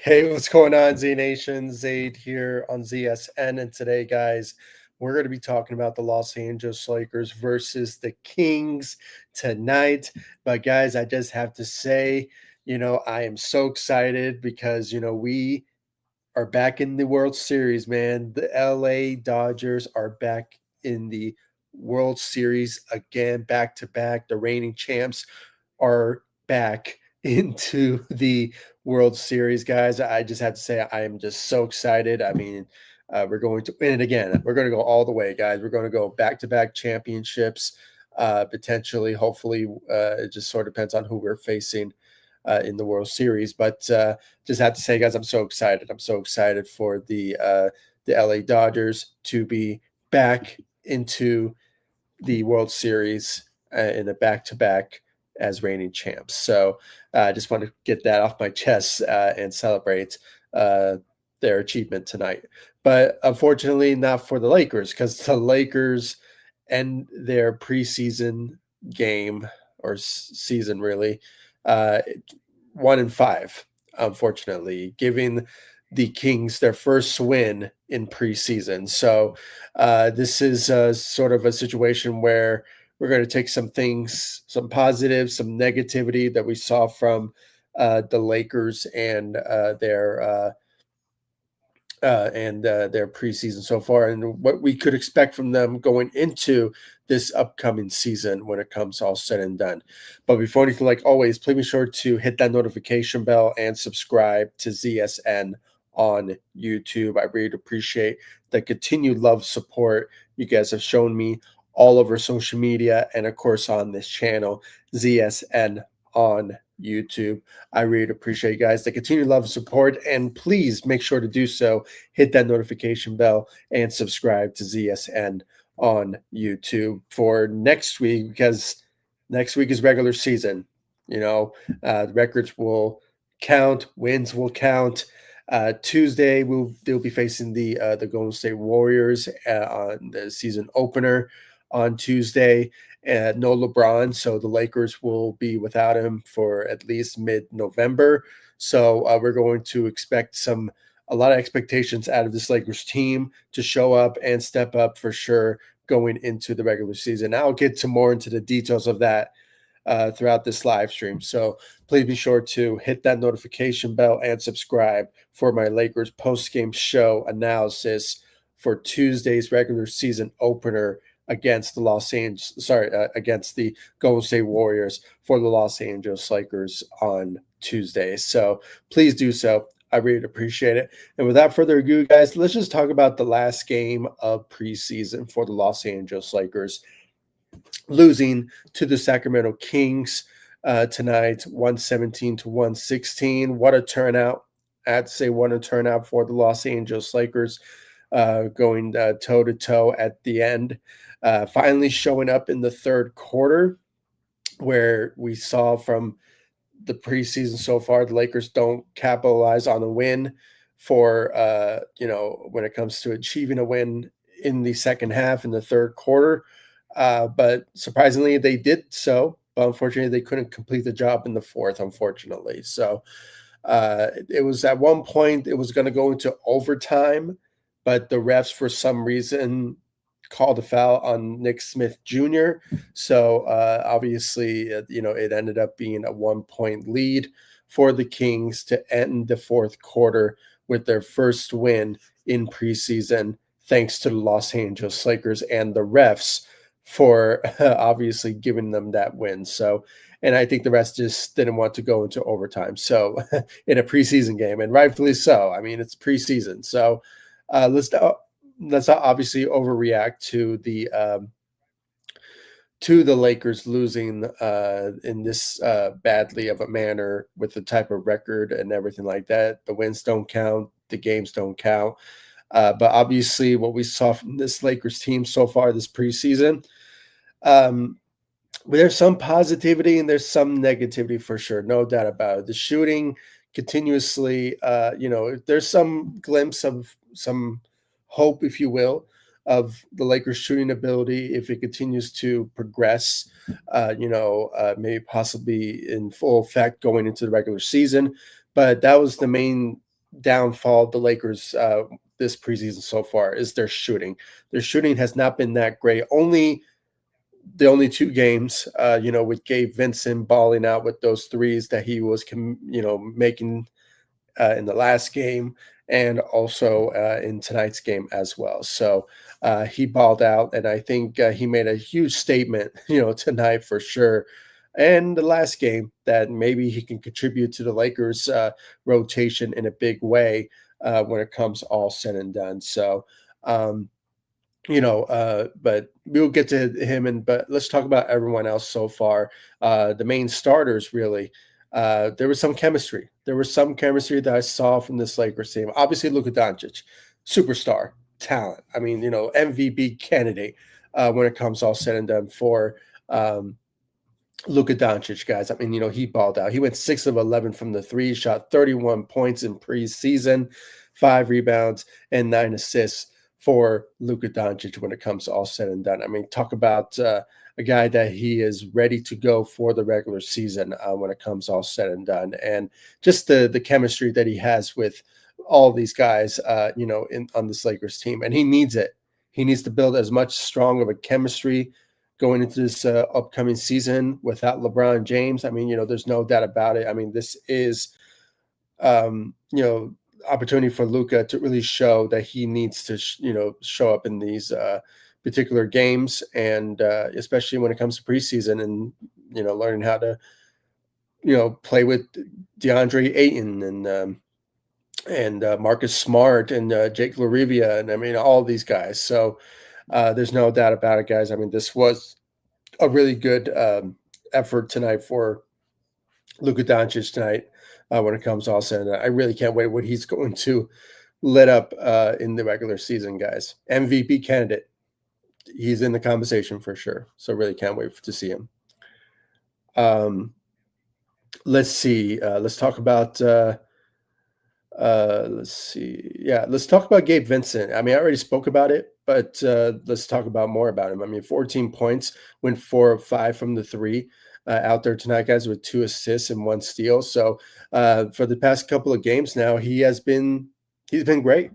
Hey, what's going on, Z Nation? Zaid here on ZSN. And today, guys, we're going to be talking about the Los Angeles Lakers versus the Kings tonight. But, guys, I just have to say, I am so excited because, we are back in the World Series, man. The LA Dodgers are back in the World Series again, back to back. The reigning champs are back into the World Series, guys. I just have to say, I am just so excited. I mean, we're going to win it again. We're going to go all the way, guys. We're going to go back to back championships, potentially. Hopefully, it just sort of depends on who we're facing in the World Series. But just have to say, guys, I'm so excited. I'm so excited for the LA Dodgers to be back into the World Series in a back-to-back as reigning champs. So I just want to get that off my chest and celebrate their achievement tonight. But unfortunately, not for the Lakers, because the Lakers end their preseason game or season really uh, 1-5, unfortunately, giving the Kings their first win in preseason. So this is sort of a situation where we're going to take some things, some positives, some negativity that we saw from the Lakers and their preseason so far, and what we could expect from them going into this upcoming season when it comes all said and done. But before anything, like always, please be sure to hit that notification bell and subscribe to ZSN on YouTube. I really appreciate the continued love support you guys have shown me all over social media and, of course, on this channel, ZSN on YouTube. I really appreciate you guys the continued love and support, and please make sure to do so. Hit that notification bell and subscribe to ZSN on YouTube for next week, because next week is regular season. The records will count, wins will count. Tuesday they'll be facing the Golden State Warriors on the season opener on Tuesday. No LeBron, so the Lakers will be without him for at least mid-November. So we're going to expect a lot of expectations out of this Lakers team to show up and step up for sure going into the regular season. I'll get more into the details of that throughout this live stream. So please be sure to hit that notification bell and subscribe for my Lakers post-game show analysis for Tuesday's regular season opener against against the Golden State Warriors for the Los Angeles Lakers on Tuesday. So please do so. I really appreciate it. And without further ado, guys, let's just talk about the last game of preseason for the Los Angeles Lakers, losing to the Sacramento Kings tonight, 117-116. What a turnout. I have to say, what a turnout for the Los Angeles Lakers, going toe-to-toe at the end. Finally showing up in the third quarter, where we saw from the preseason so far, the Lakers don't capitalize on a win for, when it comes to achieving a win in the second half, in the third quarter. But surprisingly, they did so. But unfortunately, they couldn't complete the job in the fourth, unfortunately. So it was at one point, it was going to go into overtime, but the refs, for some reason, called a foul on Nick Smith Jr. So obviously, it ended up being a 1-point lead for the Kings to end the fourth quarter with their first win in preseason, thanks to the Los Angeles Lakers and the refs for obviously giving them that win. So, and I think the rest just didn't want to go into overtime. So in a preseason game, and rightfully so. I mean, it's preseason. So let's not obviously overreact to the Lakers losing in this badly of a manner with the type of record and everything like that. The wins don't count, the games don't count. But obviously, what we saw from this Lakers team so far this preseason, there's some positivity and there's some negativity for sure, no doubt about it. The shooting continuously, there's some glimpse of some hope, if you will, of the Lakers' shooting ability if it continues to progress, maybe possibly in full effect going into the regular season. But that was the main downfall of the Lakers this preseason so far is their shooting. Their shooting has not been that great. The only two games, with Gabe Vincent balling out with those threes that he was, making in the last game and also in tonight's game as well. So he balled out, and I think he made a huge statement, tonight for sure. And the last game that maybe he can contribute to the Lakers' rotation in a big way when it comes all said and done. So, um, but we'll get to him, but let's talk about everyone else so far. The main starters, really. There was some chemistry. There was some chemistry that I saw from this Lakers team. Obviously, Luka Doncic, superstar talent. I mean, MVP candidate when it comes all said and done for um, Luka Doncic, guys. I mean, he balled out. He went 6 of 11 from the three, shot 31 points in preseason, 5 rebounds, and 9 assists for Luka Doncic when it comes to all said and done. I mean, talk about a guy that he is ready to go for the regular season when it comes all said and done. And just the chemistry that he has with all these guys, on this Lakers team. And he needs it. He needs to build as much strong of a chemistry going into this upcoming season without LeBron James. I mean, there's no doubt about it. I mean, this is, um, you know, opportunity for Luka to really show that he needs to, show up in these particular games, and especially when it comes to preseason and, learning how to, play with DeAndre Ayton and Marcus Smart and Jake LaRivia, and I mean all these guys. So there's no doubt about it, guys. I mean, this was a really good effort tonight for Luka Doncic tonight when it comes to all said. I really can't wait what he's going to lit up in the regular season, guys. MVP candidate. He's in the conversation for sure. So really can't wait to see him. Let's see. Let's talk about let's see. Yeah, let's talk about Gabe Vincent. I mean, I already spoke about it, but let's talk about more about him. I mean, 14 points, went 4 of 5 from the three out there tonight, guys, with 2 assists and 1 steal. So for the past couple of games now, he's been great.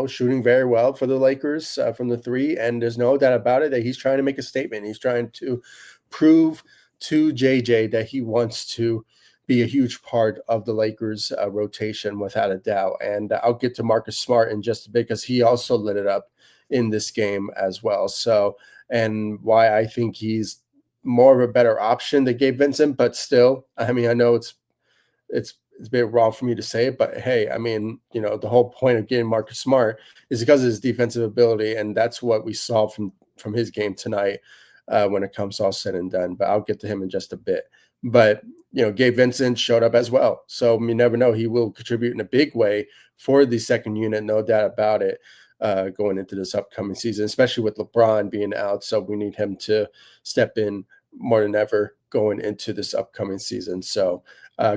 Shooting very well for the Lakers from the three, and there's no doubt about it that he's trying to make a statement. He's trying to prove to JJ that he wants to be a huge part of the Lakers rotation without a doubt. And I'll get to Marcus Smart in just a bit because he also lit it up in this game as well. So, and why I think he's more of a better option than Gabe Vincent, but still, I mean, I know it's a bit wrong for me to say it, but hey, I mean, the whole point of getting Marcus Smart is because of his defensive ability, and that's what we saw from his game tonight when it comes all said and done. But I'll get to him in just a bit. But Gabe Vincent showed up as well, so you never know, he will contribute in a big way for the second unit, no doubt about it, going into this upcoming season, especially with LeBron being out. So we need him to step in more than ever going into this upcoming season. So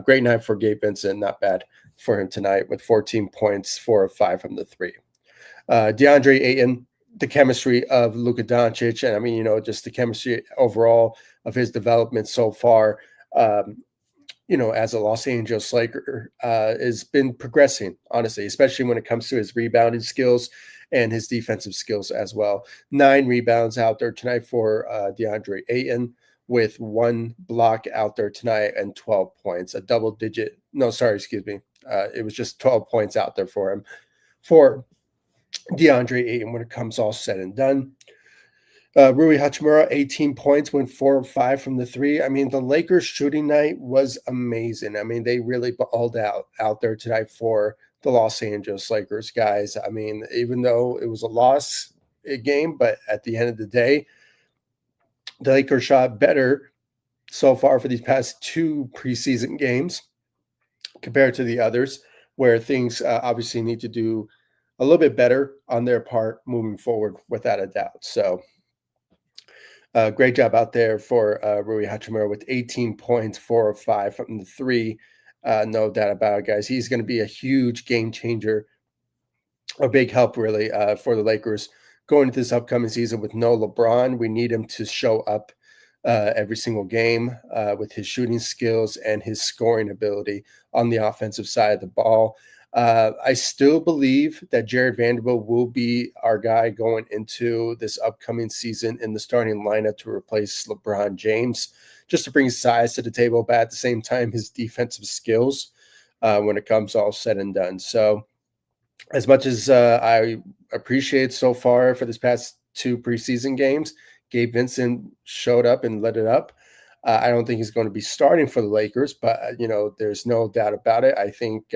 great night for Gabe Vincent. Not bad for him tonight with 14 points, 4 of 5 from the three. DeAndre Ayton, the chemistry of Luka Doncic, and I mean, just the chemistry overall of his development so far, as a Los Angeles Laker, has been progressing, honestly, especially when it comes to his rebounding skills and his defensive skills as well. 9 rebounds out there tonight for DeAndre Ayton, with 1 block out there tonight and 12 points, a double digit. No, sorry, excuse me. It was just 12 points out there for him, for DeAndre Ayton when it comes all said and done. Rui Hachimura, 18 points, went 4 of 5 from the three. I mean, the Lakers shooting night was amazing. I mean, they really balled out there tonight for the Los Angeles Lakers, guys. I mean, even though it was a loss game, but at the end of the day, the Lakers shot better so far for these past 2 preseason games compared to the others, where things obviously need to do a little bit better on their part moving forward, without a doubt. So great job out there for Rui Hachimura with 18 points, 4 of 5 from the three. No doubt about it, guys. He's going to be a huge game changer, a big help, really, for the Lakers going into this upcoming season with no LeBron. We need him to show up every single game with his shooting skills and his scoring ability on the offensive side of the ball. I still believe that Jared Vanderbilt will be our guy going into this upcoming season in the starting lineup to replace LeBron James, just to bring size to the table, but at the same time, his defensive skills when it comes all said and done. So, as much as I appreciate so far for this past two preseason games, Gabe Vincent showed up and lit it up. I don't think he's going to be starting for the Lakers, but there's no doubt about it. I think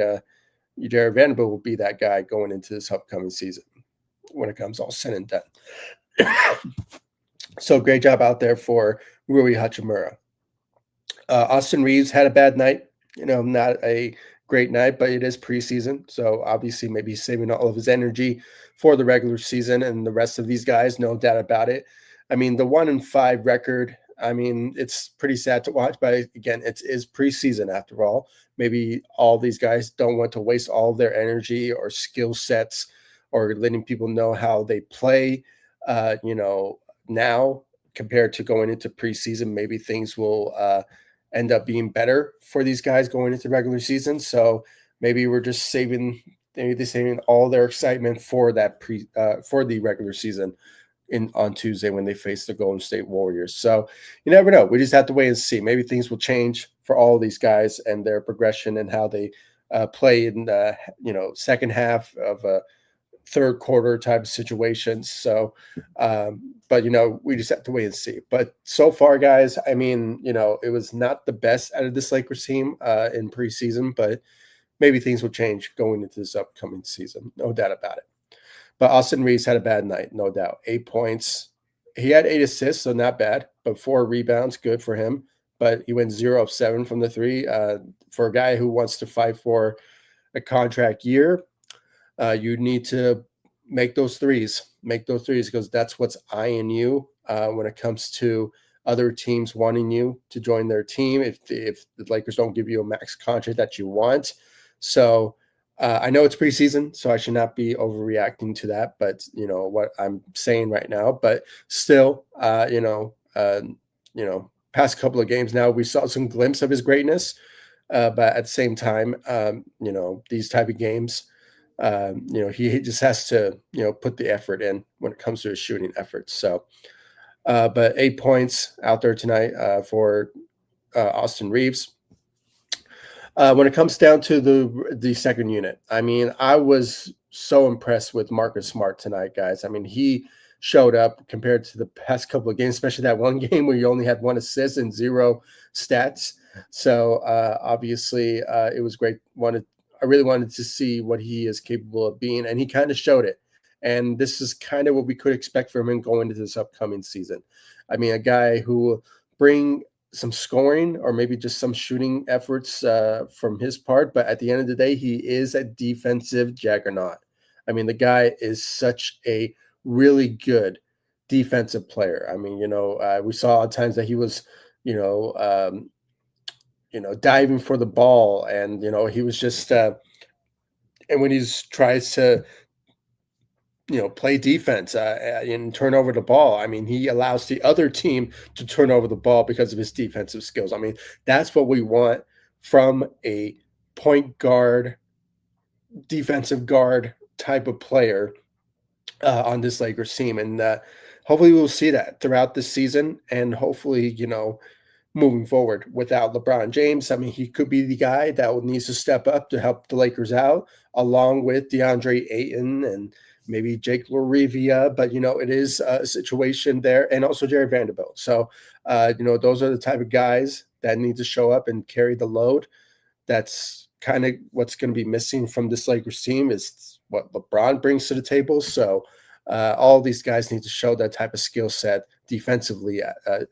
Jared Vanderbilt will be that guy going into this upcoming season when it comes all said and done. So great job out there for Rui Hachimura. Austin Reeves had a bad night. Not a great night, but it is preseason. So obviously, maybe he's saving all of his energy for the regular season and the rest of these guys, no doubt about it. I mean, the 1-5 record, I mean, it's pretty sad to watch, but again, it is preseason after all. Maybe all these guys don't want to waste all of their energy or skill sets or letting people know how they play, now compared to going into preseason. Maybe things will end up being better for these guys going into regular season. So maybe we're just saving all their excitement for that for the regular season on Tuesday when they face the Golden State Warriors. So you never know. We just have to wait and see. Maybe things will change for all of these guys and their progression and how they play in the second half of a third quarter type of situations. So, but we just have to wait and see. But so far, guys, I mean, it was not the best out of this Lakers team in preseason, but maybe things will change going into this upcoming season. No doubt about it. But Austin Reeves had a bad night, no doubt. 8 points. He had 8 assists, so not bad. But 4 rebounds, good for him. But he went 0 of 7 from the three. For a guy who wants to fight for a contract year, you need to make those threes because that's what's eyeing you when it comes to other teams wanting you to join their team if the Lakers don't give you a max contract that you want. So I know it's preseason, so I should not be overreacting to that, but what I'm saying right now. But still, past couple of games now, we saw some glimpse of his greatness. But at the same time, these type of games, he just has to, put the effort in when it comes to his shooting efforts. So, but 8 points out there tonight for Austin Reeves. When it comes down to the second unit, I mean, I was so impressed with Marcus Smart tonight, guys. I mean, he showed up compared to the past couple of games, especially that one game where you only had 1 assist and 0 stats. So obviously, it was great. I really wanted to see what he is capable of being, and he kind of showed it. And this is kind of what we could expect from him going into this upcoming season. I mean, a guy who will bring some scoring or maybe just some shooting efforts from his part. But at the end of the day, he is a defensive juggernaut. I mean, the guy is such a really good defensive player. I mean, we saw at times that he was, diving for the ball, and he was just, and when he tries to, play defense and turn over the ball. I mean, he allows the other team to turn over the ball because of his defensive skills. I mean, that's what we want from a point guard, defensive guard type of player on this Lakers team. And hopefully we'll see that throughout this season. And hopefully, moving forward without LeBron James, I mean, he could be the guy that needs to step up to help the Lakers out, along with DeAndre Ayton and maybe Jake Larivia. But, it is a situation there, and also Jared Vanderbilt. So, those are the type of guys that need to show up and carry the load. That's kind of what's going to be missing from this Lakers team is what LeBron brings to the table. So, all these guys need to show that type of skill set defensively,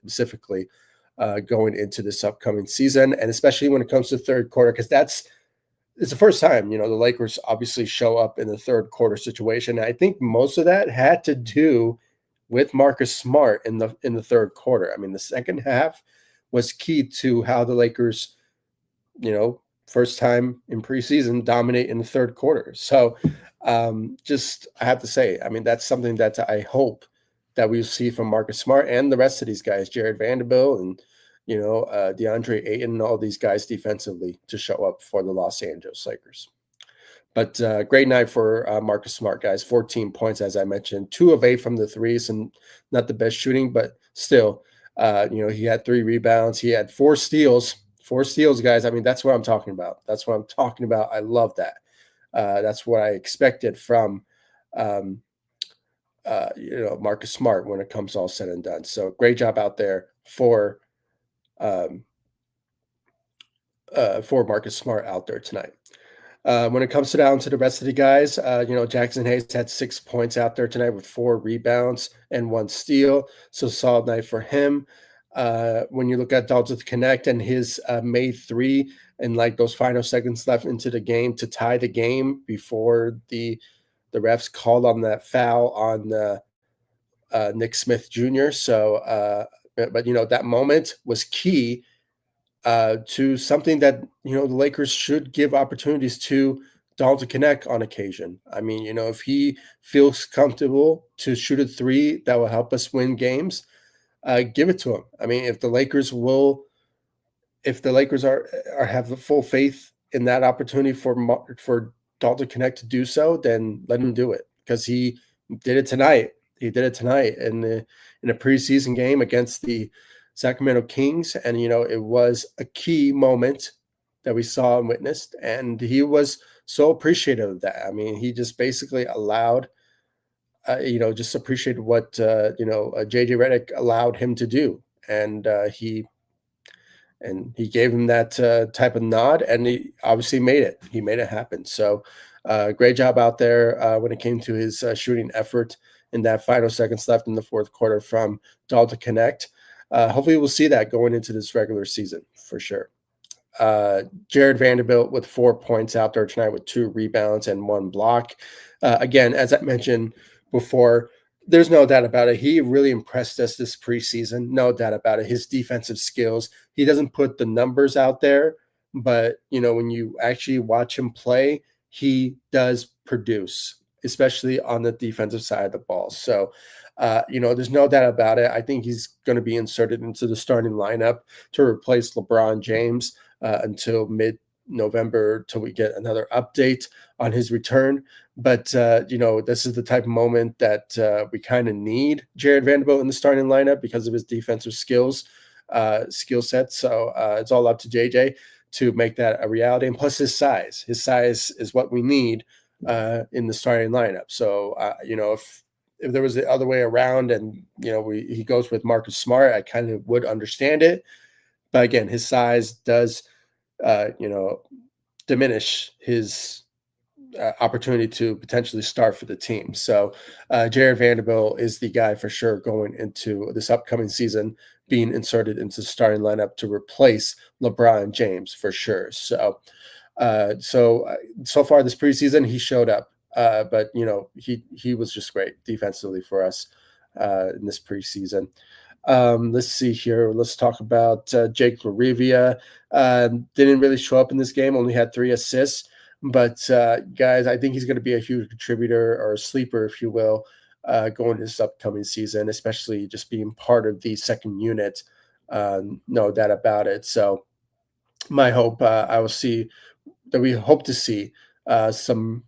specifically. Going into this upcoming season, and especially when it comes to third quarter, because it's the first time the Lakers obviously show up in the third quarter situation. And I think most of that had to do with Marcus Smart in the third quarter. I mean, the second half was key to how the Lakers, first time in preseason, dominate in the third quarter. So, just I have to say, I mean, that's something that I hope that we'll see from Marcus Smart and the rest of these guys, Jared Vanderbilt and DeAndre Ayton and all these guys defensively to show up for the Los Angeles Lakers. But great night for Marcus Smart, guys. 14 points, as I mentioned, 2 of 8 from the threes, and not the best shooting, but still, he had 3 rebounds. He had 4 steals. 4 steals, guys. I mean, that's what I'm talking about. That's what I'm talking about. I love that. That's what I expected from, um, Marcus Smart when it comes all said and done. So great job out there um, for Marcus Smart out there tonight. When it comes down to the rest of the guys, Jackson Hayes had 6 points out there tonight with 4 rebounds and 1 steal. So solid night for him. When you look at Dalton Connect and his made three and like those final seconds left into the game to tie the game before the refs called on that foul on Nick Smith Jr. So, but that moment was key to something that the Lakers should give opportunities to Dalton Connect on occasion. I mean, if he feels comfortable to shoot a three that will help us win games, give it to him. I mean, if the Lakers are have the full faith in that opportunity for Dalton Connect to do so, then let him do it because he did it tonight. He did it tonight in a preseason game against the Sacramento Kings, and it was a key moment that we saw and witnessed, and he was so appreciative of that. I mean, he just basically allowed, just appreciated what JJ Redick allowed him to do, and he gave him that type of nod, and he obviously made it. He made it happen. So, great job out there when it came to his shooting effort in that final seconds left in the fourth quarter from Dalton Connect. Hopefully, we'll see that going into this regular season for sure. Jared Vanderbilt with 4 points out there tonight with 2 rebounds and 1 block. Again, as I mentioned before, there's no doubt about it. He really impressed us this preseason. No doubt about it. His defensive skills. He doesn't put the numbers out there, but when you actually watch him play, he does produce, especially on the defensive side of the ball. So, there's no doubt about it. I think he's going to be inserted into the starting lineup to replace LeBron James until mid-November till we get another update on his return. But this is the type of moment that we kind of need Jared Vanderbilt in the starting lineup because of his defensive skill set. So it's all up to JJ to make that a reality, and plus his size. His size is what we need in the starting lineup. So if there was the other way around, and he goes with Marcus Smart, I kind of would understand it. But again, his size does, diminish his opportunity to potentially start for the team. So Jared Vanderbilt is the guy for sure going into this upcoming season, being inserted into the starting lineup to replace LeBron James for sure. So so far this preseason, he showed up. But he was just great defensively for us in this preseason. Let's see here. Let's talk about Jake LaRivia. Didn't really show up in this game. Only had 3 assists. But guys, I think he's going to be a huge contributor or a sleeper, if you will, going into this upcoming season, especially just being part of the second unit. No doubt about it. So my hope, we hope to see some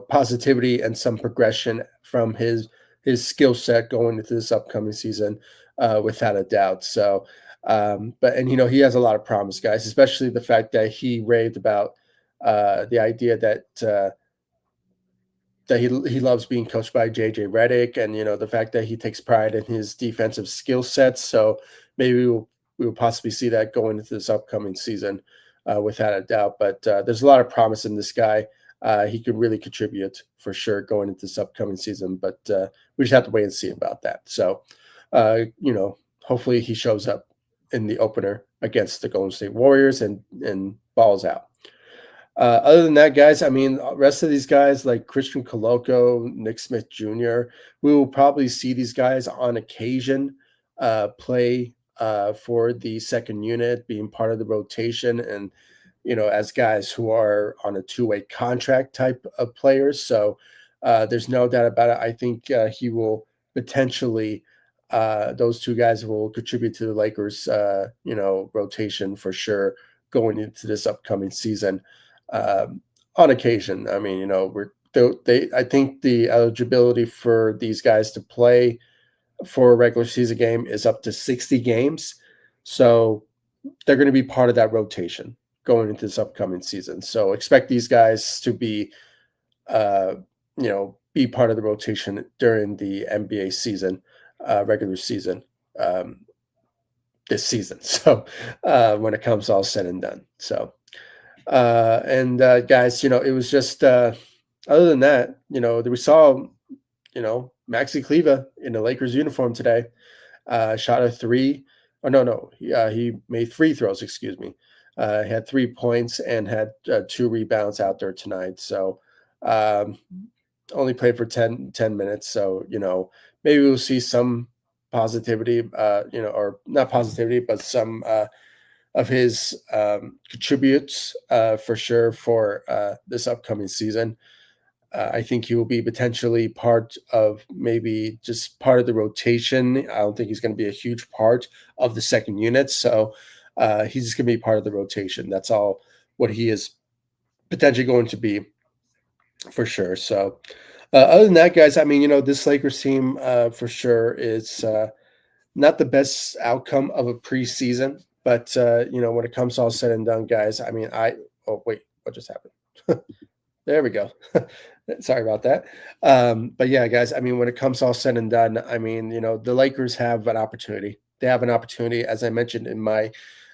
positivity and some progression from his skill set going into this upcoming season, without a doubt. So, he has a lot of promise, guys, especially the fact that he raved about the idea that he loves being coached by JJ Redick, and the fact that he takes pride in his defensive skill sets. So maybe we will possibly see that going into this upcoming season, without a doubt. But there's a lot of promise in this guy. He could really contribute for sure going into this upcoming season, but we just have to wait and see about that. So, hopefully he shows up in the opener against the Golden State Warriors and balls out. Other than that, guys, I mean, rest of these guys like Christian Coloco, Nick Smith Jr., we will probably see these guys on occasion play for the second unit, being part of the rotation, and as guys who are on a two-way contract type of players. So there's no doubt about it. I think he will potentially, those two guys will contribute to the Lakers, rotation for sure going into this upcoming season. on occasion. I mean, I think the eligibility for these guys to play for a regular season game is up to 60 games. So they're going to be part of that rotation going into this upcoming season. So expect these guys to uh, be part of the rotation during the NBA season, regular season, um, this season. So when it comes all said and done. So, and guys, it was just, other than that, we saw, Maxi Kleva in the Lakers uniform today. Shot a three. Oh no, he made free throws. Excuse me. Had 3 points and had 2 rebounds out there tonight. So um, only played for 10 minutes. So maybe we'll see some positivity. Or not positivity, but some of his contributes for sure for this upcoming season. I think he will be potentially part of maybe just part of the rotation. I don't think he's going to be a huge part of the second unit. So he's just going to be part of the rotation. That's all what he is potentially going to be for sure. So other than that, guys, I mean, this Lakers team for sure is not the best outcome of a preseason. But, when it comes to all said and done, guys, I mean, oh, wait, what just happened? There we go. Sorry about that. But yeah, guys, I mean, when it comes all said and done, I mean, the Lakers have an opportunity. They have an opportunity, as I mentioned in my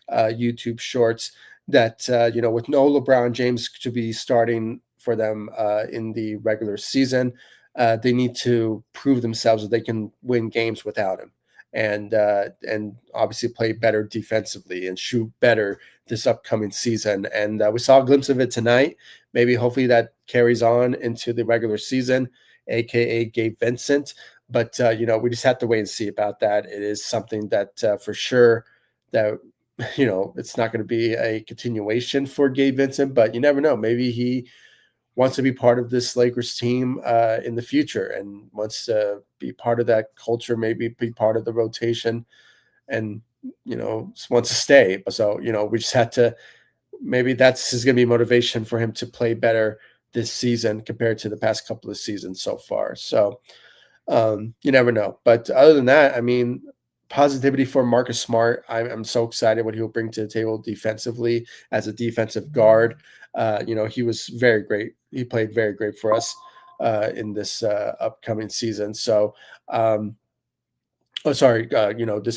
YouTube shorts, that, with no LeBron James to be starting for them in the regular season, they need to prove themselves that they can win games without him. And obviously play better defensively and shoot better this upcoming season. And we saw a glimpse of it tonight. Maybe hopefully that carries on into the regular season, aka Gabe Vincent. But we just have to wait and see about that. It is something that for sure that it's not going to be a continuation for Gabe Vincent, but you never know. Maybe he wants to be part of this Lakers team in the future and wants to be part of that culture, maybe be part of the rotation, and wants to stay. So we just had to, maybe that's is going to be motivation for him to play better this season compared to the past couple of seasons so far. So you never know. But other than that, I mean, positivity for Marcus Smart. I'm so excited what he'll bring to the table defensively as a defensive guard. He was very great. He played very great for us in this upcoming season. So, this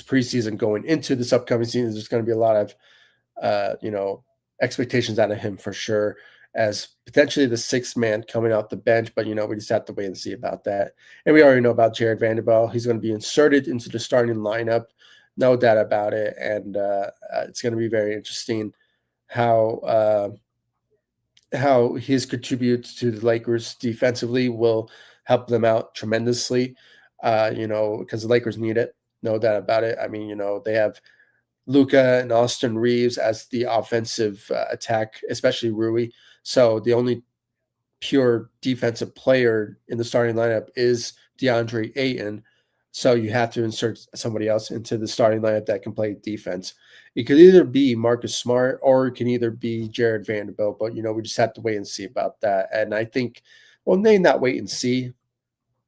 preseason going into this upcoming season, there's going to be a lot of expectations out of him for sure as potentially the sixth man coming out the bench. But, we just have to wait and see about that. And we already know about Jared Vanderbilt. He's going to be inserted into the starting lineup. No doubt about it. And it's going to be very interesting how his contributes to the Lakers defensively will help them out tremendously, because the Lakers need it. No doubt about it. I mean, they have Luca and Austin Reeves as the offensive attack, especially Rui. So the only pure defensive player in the starting lineup is DeAndre Ayton. So you have to insert somebody else into the starting lineup that can play defense. It could either be Marcus Smart or it can either be Jared Vanderbilt. But we just have to wait and see about that. And I think, well, may not wait and see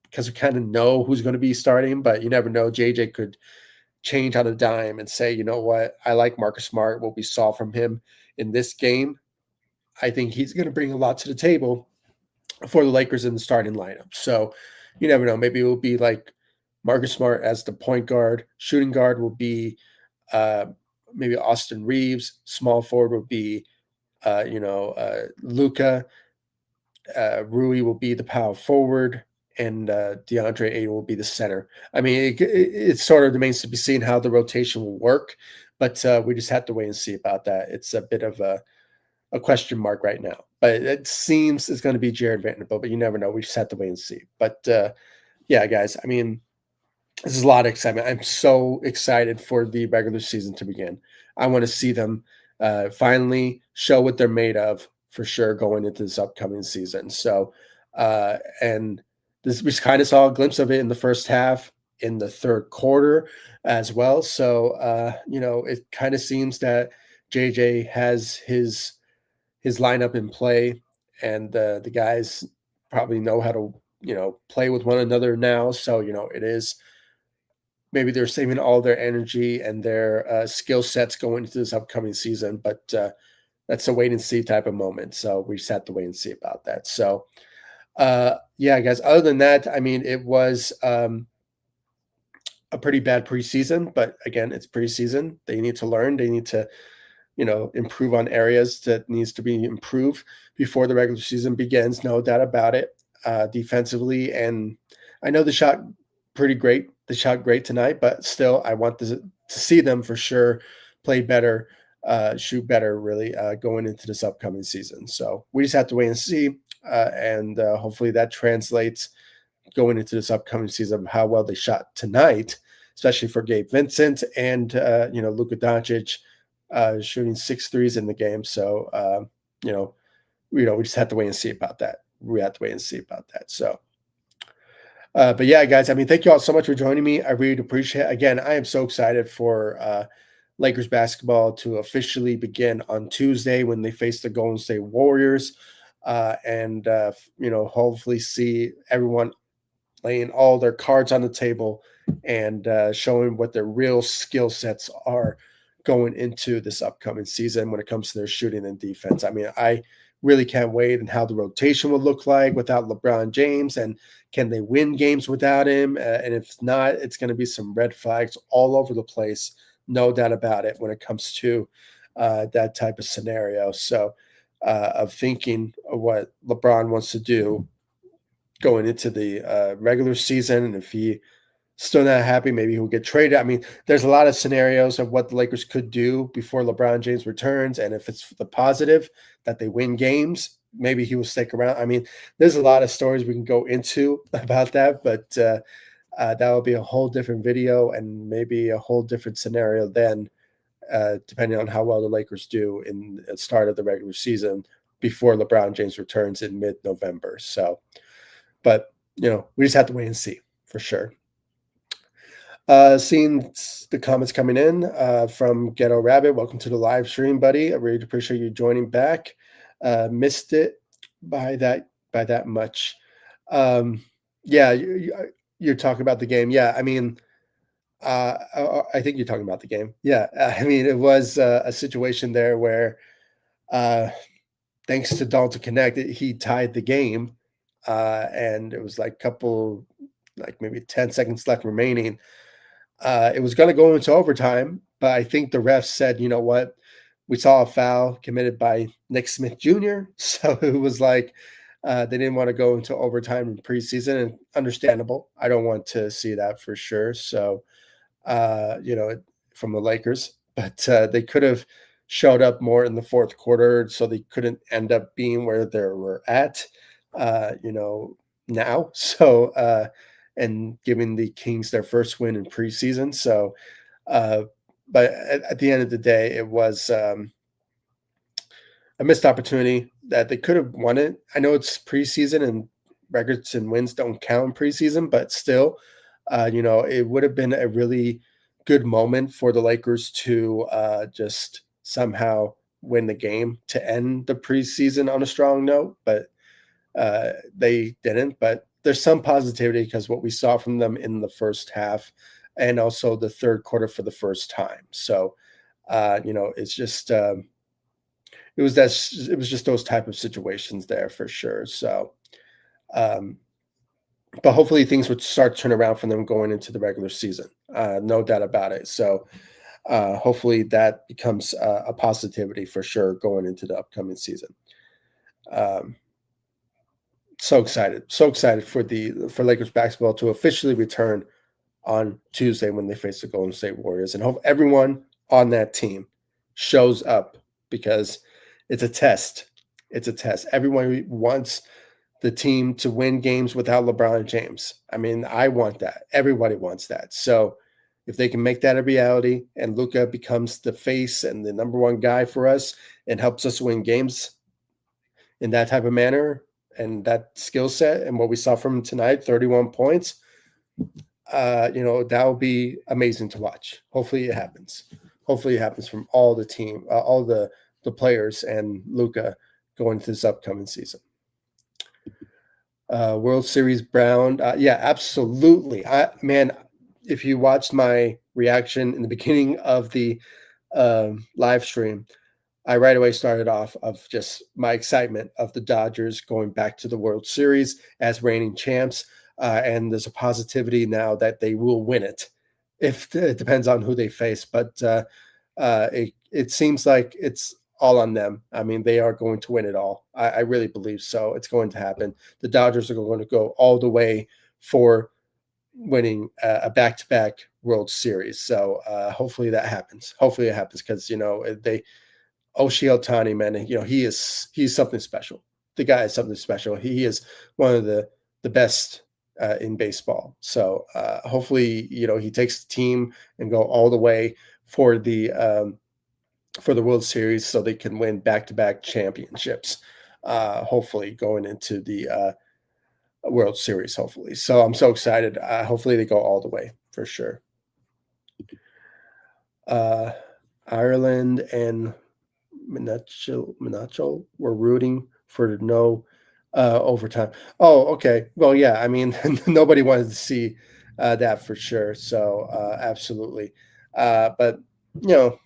because we kind of know who's going to be starting, but you never know. JJ could change on a dime and say, you know what, I like Marcus Smart, what we saw from him in this game. I think he's going to bring a lot to the table for the Lakers in the starting lineup. So you never know. Maybe it will be like Marcus Smart as the point guard. Shooting guard will be uh, maybe Austin Reeves. Small forward will be, Luca. Rui will be the power forward, and DeAndre Ayton will be the center. I mean, it sort of remains to be seen how the rotation will work, but we just have to wait and see about that. It's a bit of a question mark right now, but it seems it's going to be Jared Vanderbilt, but you never know. We just have to wait and see. But yeah, guys, I mean, this is a lot of excitement. I'm so excited for the regular season to begin. I want to see them finally show what they're made of for sure going into this upcoming season. So, and this we kind of saw a glimpse of it in the first half, in the third quarter as well. So, it kind of seems that JJ has his lineup in play, and the guys probably know how to play with one another now. So it is maybe they're saving all their energy and their skill sets going into this upcoming season, but that's a wait and see type of moment. So we just have to wait and see about that. So yeah, guys. Other than that, I mean, it was a pretty bad preseason, but again, it's preseason. They need to learn. They need to improve on areas that needs to be improved before the regular season begins. No doubt about it. Defensively, and I know they shot pretty great. They shot great tonight, but still, I want to see them for sure play better, shoot better, really going into this upcoming season. So we just have to wait and see, and hopefully that translates going into this upcoming season of how well they shot tonight, especially for Gabe Vincent and Luka Doncic shooting 6 threes in the game. So we just have to wait and see about that. We have to wait and see about that. So, but yeah, guys, I mean, thank you all so much for joining me. I really appreciate it. Again, I am so excited for Lakers basketball to officially begin on Tuesday when they face the Golden State Warriors, and hopefully see everyone laying all their cards on the table and showing what their real skill sets are going into this upcoming season when it comes to their shooting and defense. I mean, I really can't wait and how the rotation will look like without LeBron James, and can they win games without him? And if not, it's going to be some red flags all over the place. No doubt about it when it comes to that type of scenario. So of thinking of what LeBron wants to do going into the regular season, and if he still not happy, maybe he'll get traded. I mean, there's a lot of scenarios of what the Lakers could do before LeBron James returns, and if it's the positive that they win games, maybe he will stick around. I mean, there's a lot of stories we can go into about that, but that will be a whole different video and maybe a whole different scenario then, depending on how well the Lakers do in the start of the regular season before LeBron James returns in mid-November. So, but we just have to wait and see for sure. Seeing the comments coming in from Ghetto Rabbit. Welcome to the live stream, buddy. I really appreciate you joining back. Missed it by that much. Yeah, you're talking about the game. Yeah, I mean, I think you're talking about the game. Yeah, I mean, it was a situation there where, thanks to Dalton Connect, he tied the game, and it was like maybe 10 seconds left remaining. It was going to go into overtime, but I think the refs said, you know what? We saw a foul committed by Nick Smith Jr., so it was like they didn't want to go into overtime in preseason, and understandable. I don't want to see that for sure. So, from the Lakers, but they could have showed up more in the fourth quarter, so they couldn't end up being where they were at, now. So, and giving the Kings their first win in preseason. So, but at the end of the day, it was a missed opportunity that they could have won it. I know it's preseason and records and wins don't count in preseason, but still, it would have been a really good moment for the Lakers to just somehow win the game to end the preseason on a strong note, but they didn't. But there's some positivity because what we saw from them in the first half and also the third quarter for the first time. So, it's just it was just those type of situations there for sure. So, but hopefully things would start to turn around for them going into the regular season. No doubt about it. So, hopefully that becomes a positivity for sure going into the upcoming season. So excited for Lakers basketball to officially return on Tuesday when they face the Golden State Warriors, and hope everyone on that team shows up because it's a test. It's a test. Everyone wants the team to win games without LeBron James. I mean, I want that. Everybody wants that. So if they can make that a reality and Luka becomes the face and the number one guy for us and helps us win games in that type of manner and that skill set and what we saw from him tonight, 31 points, that will be amazing to watch. Hopefully it happens. Hopefully it happens from all the team, all the players and Luka going into this upcoming season. World Series Brown. Yeah, absolutely. Man, if you watched my reaction in the beginning of the live stream, I right away started off of just my excitement of the Dodgers going back to the World Series as reigning champs, and there's a positivity now that they will win it. If it depends on who they face, but it seems like it's all on them. I mean, they are going to win it all. I really believe so. It's going to happen. The Dodgers are going to go all the way for winning a back-to-back World Series. So hopefully that happens. Hopefully it happens because they Oshie Ohtani, man, he's something special. The guy is something special. He is one of the best in baseball. So hopefully, he takes the team and go all the way for the World Series so they can win back-to-back championships. Hopefully, going into the World Series. Hopefully, so I'm so excited. Hopefully, they go all the way for sure. Uh, Ireland and Minacho were rooting for no overtime. Oh, okay. Well, yeah. I mean, nobody wanted to see that for sure. So absolutely. But you know,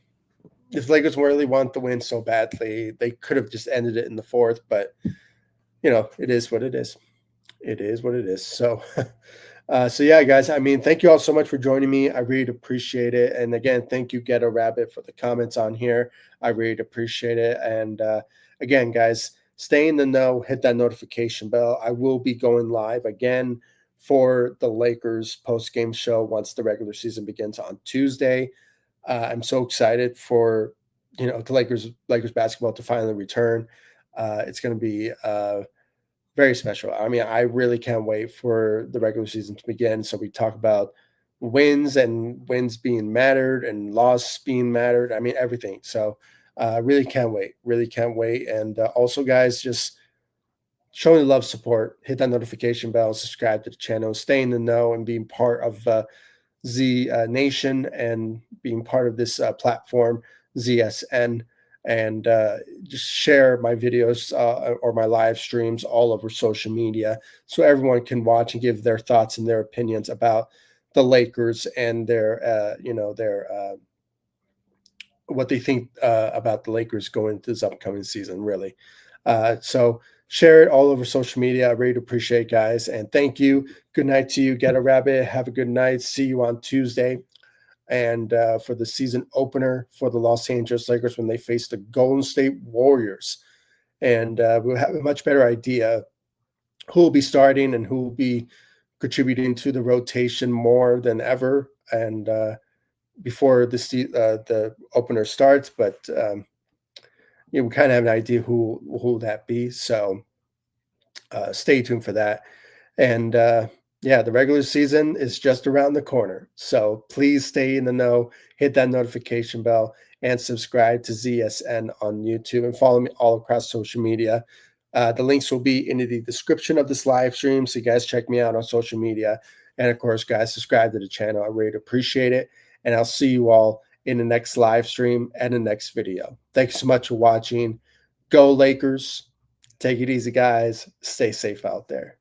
if Lakers really want the win so badly, they could have just ended it in the fourth. But it is what it is. It is what it is. So, so yeah, guys. I mean, thank you all so much for joining me. I really appreciate it. And again, thank you, Get a Rabbit, for the comments on here. I really appreciate it. And again, guys, stay in the know. Hit that notification bell. I will be going live again for the Lakers post game show once the regular season begins on Tuesday. I'm so excited for the Lakers basketball to finally return. It's going to be very special. I mean, I really can't wait for the regular season to begin. So we talk about wins being mattered and loss being mattered. I mean, everything. So really can't wait. Really can't wait. And also, guys, just showing the love, support, hit that notification bell, subscribe to the channel, stay in the know, and being part of Z Nation and being part of this platform, ZSN, and just share my videos or my live streams all over social media so everyone can watch and give their thoughts and their opinions about the Lakers and their what they think about the Lakers going into this upcoming season, really. So share it all over social media. I really appreciate it, guys. And thank you. Good night to you. Get a rabbit. Have a good night. See you on Tuesday. And for the season opener for the Los Angeles Lakers when they face the Golden State Warriors. And we'll have a much better idea who will be starting and who will be contributing to the rotation more than ever. And before the opener starts, but we kind of have an idea who that be. So stay tuned for that. And yeah, the regular season is just around the corner. So please stay in the know, hit that notification bell, and subscribe to ZSN on YouTube and follow me all across social media. The links will be in the description of this live stream. So you guys check me out on social media. And of course, guys, subscribe to the channel. I really appreciate it. And I'll see you all in the next live stream and the next video. Thanks so much for watching. Go Lakers. Take it easy, guys. Stay safe out there.